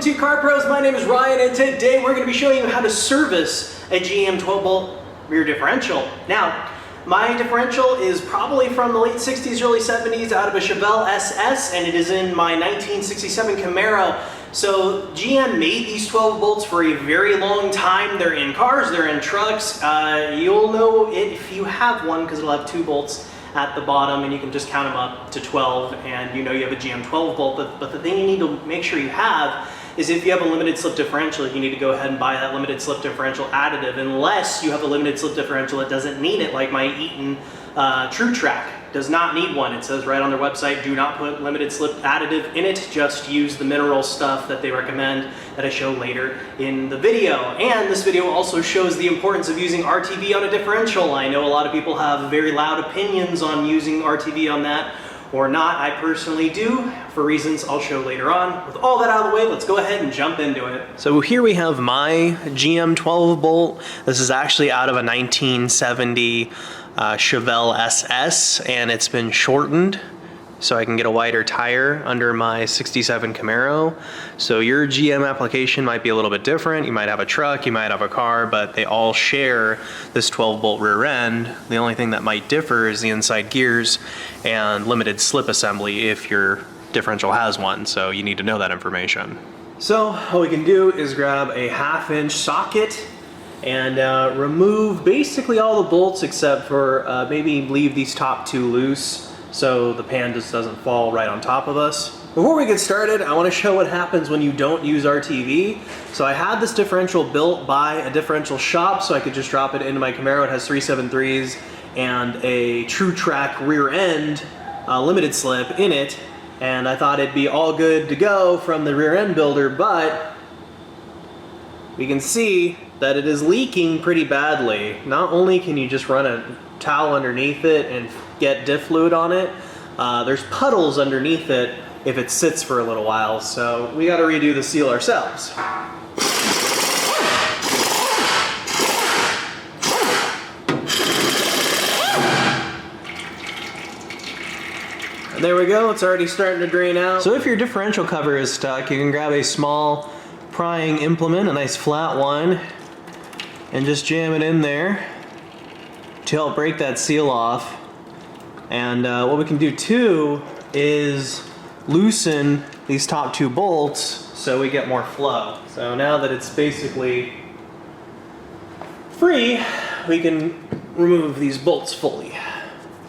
to Car Pros. My name is Ryan, and today we're going to be showing you how to service a GM 12-bolt rear differential. Now, my differential is probably from the late 60s, early 70s out of a Chevelle SS, and it is in my 1967 Camaro. So GM made these 12 bolts for a very long time. They're in cars, they're in trucks. You'll know it if you have one because it'll have 2 bolts at the bottom, and you can just count them up to 12, and you know you have a GM 12 bolt. But the thing you need to make sure you have is if you have a limited slip differential, you need to go ahead and buy that limited slip differential additive, unless you have a limited slip differential that doesn't need it, like my Eaton True Track does not need one. It says right on their website, do not put limited slip additive in it, just use the mineral stuff that they recommend that I show later in the video. And this video also shows the importance of using RTV on a differential. I know a lot of people have very loud opinions on using RTV on that or not. I personally do, for reasons I'll show later on. With all that out of the way, let's go ahead and jump into it. So here we have my GM 12 bolt. This is actually out of a 1970 Chevelle SS, and it's been shortened so I can get a wider tire under my 67 Camaro. So your GM application might be a little bit different. You might have a truck, you might have a car, but they all share this 12 bolt rear end. The only thing that might differ is the inside gears and limited slip assembly if your differential has one, so you need to know that information. So what we can do is grab a 1/2 inch socket and remove basically all the bolts except for maybe leave these top 2 loose so the pan just doesn't fall right on top of us. Before we get started, I want to show what happens when you don't use RTV. So I had this differential built by a differential shop so I could just drop it into my Camaro. It has 373s and a True Track rear end limited slip in it, and I thought it'd be all good to go from the rear end builder, but we can see that it is leaking pretty badly. Not only can you just run a towel underneath it and get diff fluid on it, there's puddles underneath it if it sits for a little while, so we got to redo the seal ourselves. And there we go, it's already starting to drain out. So if your differential cover is stuck, you can grab a small prying implement, a nice flat one, and just jam it in there to help break that seal off. And what we can do too is loosen these top 2 bolts so we get more flow. So now that it's basically free, we can remove these bolts fully.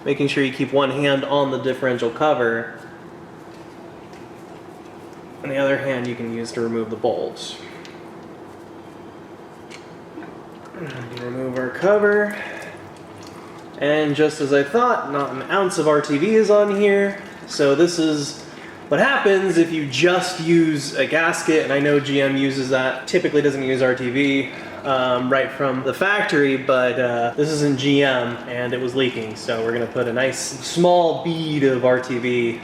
Making sure you keep one hand on the differential cover, and the other hand you can use to remove the bolts. Remove our cover, and just as I thought, not an ounce of RTV is on here. So this is what happens if you just use a gasket, and I know GM uses that, typically doesn't use RTV right from the factory, but this is in GM and it was leaking, so we're going to put a nice small bead of RTV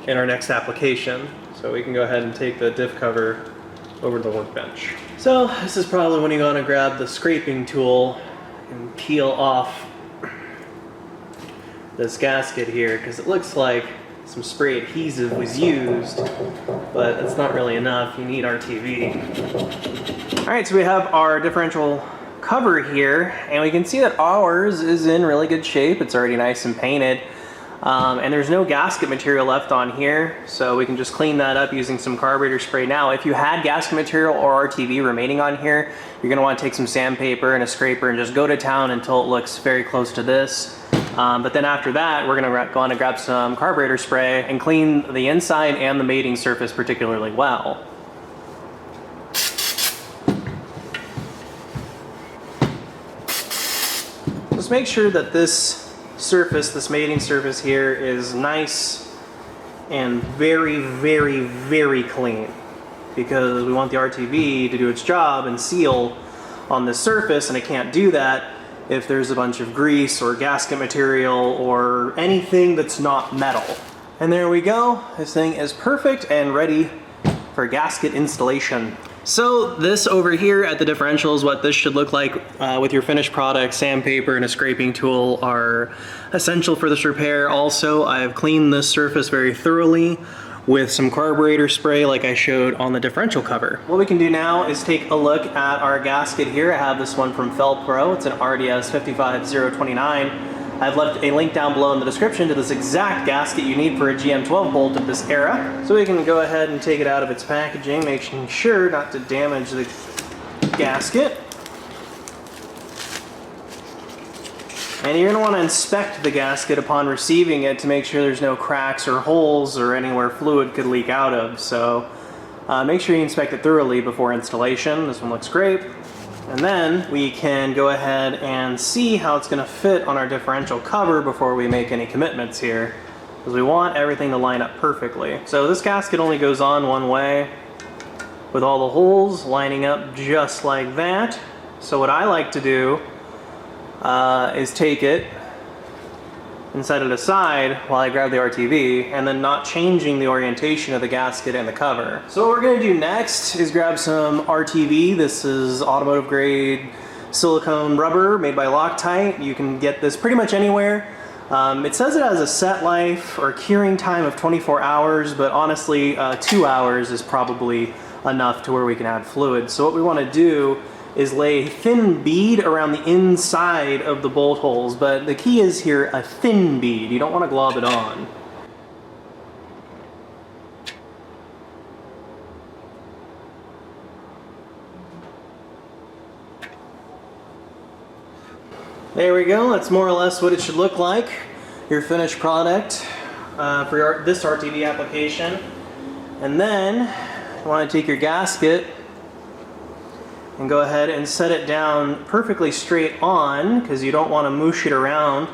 in our next application. So we can go ahead and take the diff cover over to the workbench. So this is probably when you want to grab the scraping tool and peel off this gasket here, because it looks like some spray adhesive was used, but it's not really enough. You need RTV. Alright, so we have our differential cover here, and we can see that ours is in really good shape. It's already nice and painted. And there's no gasket material left on here, so we can just clean that up using some carburetor spray. Now, if you had gasket material or RTV remaining on here, you're going to want to take some sandpaper and a scraper and just go to town until it looks very close to this. But then after that, we're going to go on and grab some carburetor spray and clean the inside and the mating surface particularly well. Just make sure that this surface, this mating surface here, is nice and very, very, very clean, because we want the RTV to do its job and seal on this surface, and it can't do that if there's a bunch of grease or gasket material or anything that's not metal. And there we go. This thing is perfect and ready for gasket installation. So this over here at the differential is what this should look like with your finished product. Sandpaper and a scraping tool are essential for this repair. Also, I've cleaned this surface very thoroughly with some carburetor spray like I showed on the differential cover. What we can do now is take a look at our gasket here. I have this one from Felpro. It's an RDS 55029. I've left a link down below in the description to this exact gasket you need for a GM12 bolt of this era. So we can go ahead and take it out of its packaging, making sure not to damage the gasket. And you're going to want to inspect the gasket upon receiving it to make sure there's no cracks or holes or anywhere fluid could leak out of. So make sure you inspect it thoroughly before installation. This one looks great. And then we can go ahead and see how it's going to fit on our differential cover before we make any commitments here, because we want everything to line up perfectly. So this gasket only goes on one way with all the holes lining up just like that. So what I like to do is take it and set it aside while I grab the RTV, and then not changing the orientation of the gasket and the cover. So what we're going to do next is grab some RTV. This is automotive grade silicone rubber made by Loctite. You can get this pretty much anywhere. It says it has a set life or curing time of 24 hours, but honestly 2 hours is probably enough to where we can add fluid. So what we want to do is lay a thin bead around the inside of the bolt holes, but the key is here a thin bead. You don't want to glob it on. There we go. That's more or less what it should look like. Your finished product for this RTV application. And then you want to take your gasket and go ahead and set it down perfectly straight on, because you don't want to moosh it around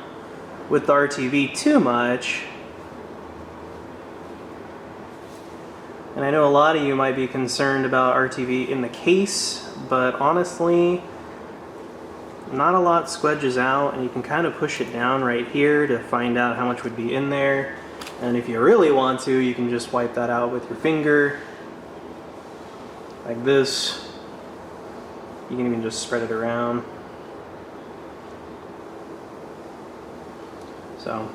with the RTV too much. And I know a lot of you might be concerned about RTV in the case, but honestly, not a lot squedges out, and you can kind of push it down right here to find out how much would be in there. And if you really want to, you can just wipe that out with your finger, like this. You can even just spread it around. So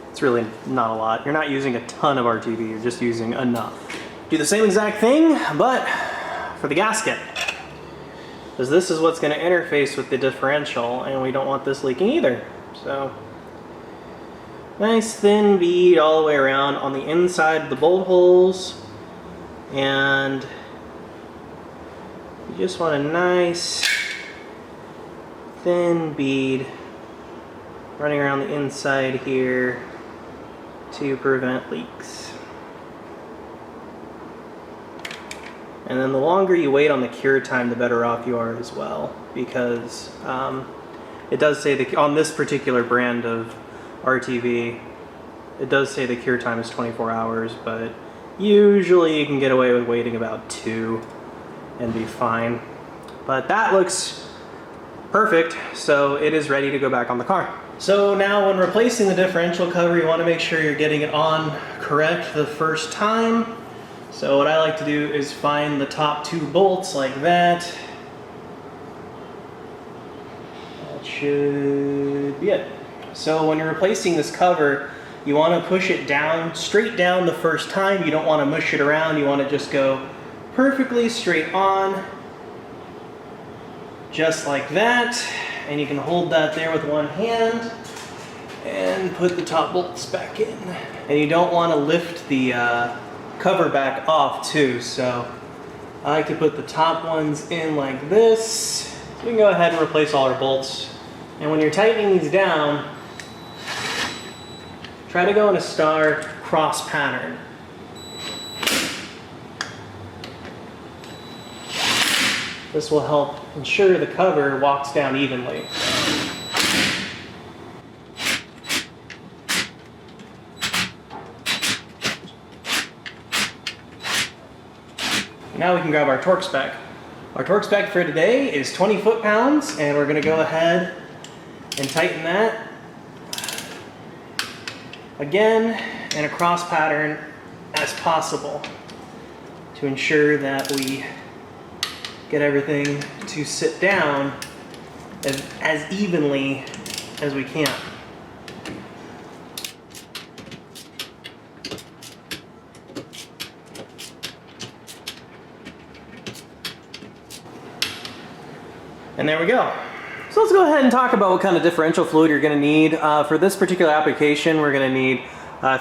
it's really not a lot. You're not using a ton of RTV, you're just using enough. Do the same exact thing, but for the gasket, because this is what's going to interface with the differential, and we don't want this leaking either. So nice thin bead all the way around on the inside of the bolt holes, and you just want a nice thin bead running around the inside here to prevent leaks. And then the longer you wait on the cure time, the better off you are as well, because it does say that on this particular brand of RTV, it does say the cure time is 24 hours, but usually you can get away with waiting about 2 and be fine. But that looks perfect, so it is ready to go back on the car. So now when replacing the differential cover, you want to make sure you're getting it on correct the first time. So what I like to do is find the top 2 bolts like that. That should be it. So when you're replacing this cover, you want to push it down, straight down the first time. You don't want to mush it around. You want to just go perfectly straight on, just like that. And you can hold that there with one hand and put the top bolts back in. And you don't want to lift the cover back off too, so I like to put the top ones in like this. So we can go ahead and replace all our bolts. And when you're tightening these down, try to go in a star cross pattern. This will help ensure the cover walks down evenly. Now we can grab our torque spec. Our torque spec for today is 20 foot-pounds, and we're going to go ahead and tighten that again in a cross pattern as possible to ensure that we get everything to sit down as evenly as we can. And there we go. So let's go ahead and talk about what kind of differential fluid you're going to need. For this particular application, we're going to need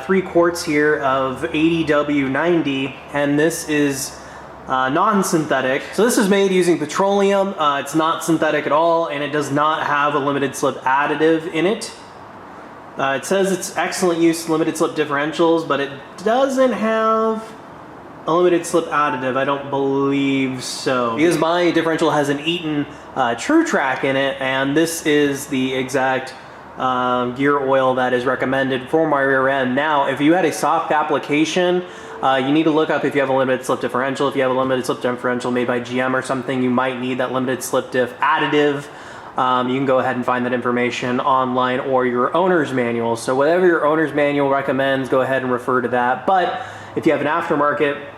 3 quarts here of 80W90, and this is non-synthetic. So this is made using petroleum. It's not synthetic at all, and it does not have a limited slip additive in it. It says it's excellent use limited slip differentials, but it doesn't have a limited slip additive. I don't believe so. Because my differential has an Eaton True Track in it, and this is the exact gear oil that is recommended for my rear end. Now, if you had a soft application, you need to look up if you have a limited slip differential. If you have a limited slip differential made by GM or something, you might need that limited slip diff additive. You can go ahead and find that information online or your owner's manual. So whatever your owner's manual recommends, go ahead and refer to that. But if you have an aftermarket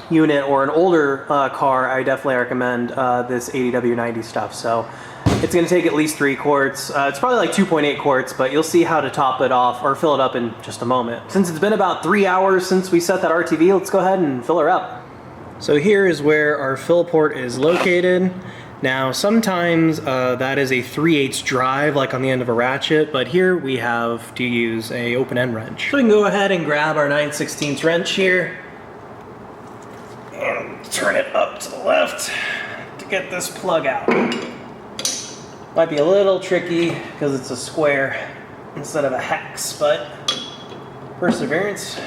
unit or an older car, I definitely recommend this 80W90 stuff. So it's going to take at least 3 quarts. It's probably like 2.8 quarts, but you'll see how to top it off or fill it up in just a moment. Since it's been about 3 hours since we set that RTV, let's go ahead and fill her up. So here is where our fill port is located. Now sometimes that is a 3/8 drive like on the end of a ratchet, but here we have to use a open end wrench. So we can go ahead and grab our 9/16 wrench here and turn it up to the left to get this plug out. Might be a little tricky because it's a square instead of a hex, but perseverance.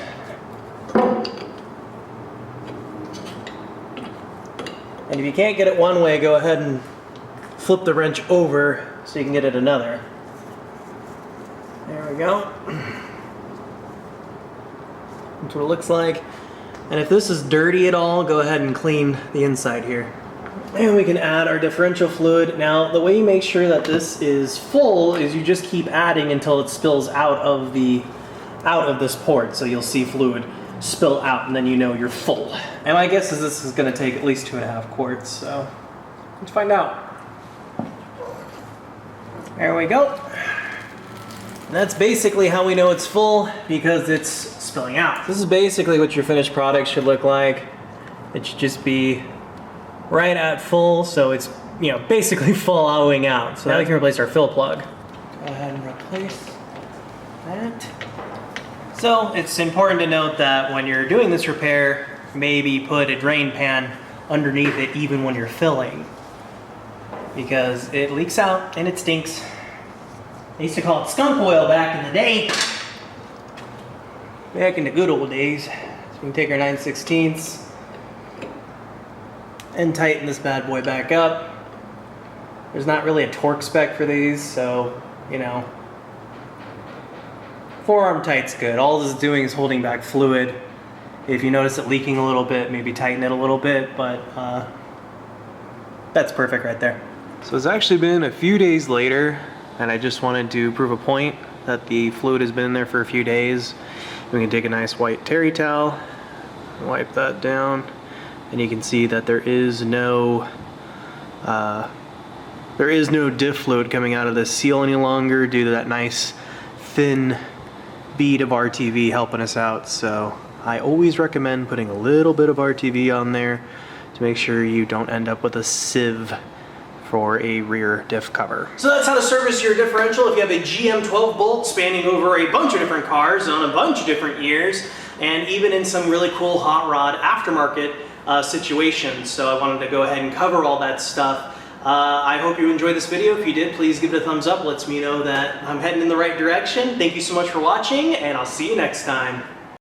And if you can't get it one way, go ahead and flip the wrench over so you can get it another. There we go. That's what it looks like. And if this is dirty at all, go ahead and clean the inside here. And we can add our differential fluid. Now, the way you make sure that this is full is you just keep adding until it spills out of this port. So you'll see fluid spill out, and then you know you're full. And my guess is this is going to take at least 2.5 quarts, so let's find out. There we go. And that's basically how we know it's full, because it's spilling out. This is basically what your finished product should look like. It should just be right at full, so it's, you know, basically flowing out. So now we can replace our fill plug. Go ahead and replace that. So it's important to note that when you're doing this repair, maybe put a drain pan underneath it even when you're filling, because it leaks out and it stinks. They used to call it skunk oil back in the day. Back in the good old days. So we can take our 9/16 and tighten this bad boy back up. There's not really a torque spec for these, so, you know, forearm tight's good. All this is doing is holding back fluid. If you notice it leaking a little bit, maybe tighten it a little bit, but that's perfect right there. So it's actually been a few days later, and I just wanted to prove a point that the fluid has been in there for a few days. We can take a nice white terry towel, wipe that down, and you can see that there is no diff fluid coming out of this seal any longer due to that nice thin bead of RTV helping us out. So I always recommend putting a little bit of RTV on there to make sure you don't end up with a sieve for a rear diff cover. So that's how to service your differential if you have a GM 12 bolt spanning over a bunch of different cars on a bunch of different years, and even in some really cool hot rod aftermarket situations. So I wanted to go ahead and cover all that stuff. I hope you enjoyed this video. If you did, please give it a thumbs up. Lets me know that I'm heading in the right direction. Thank you so much for watching, and I'll see you next time.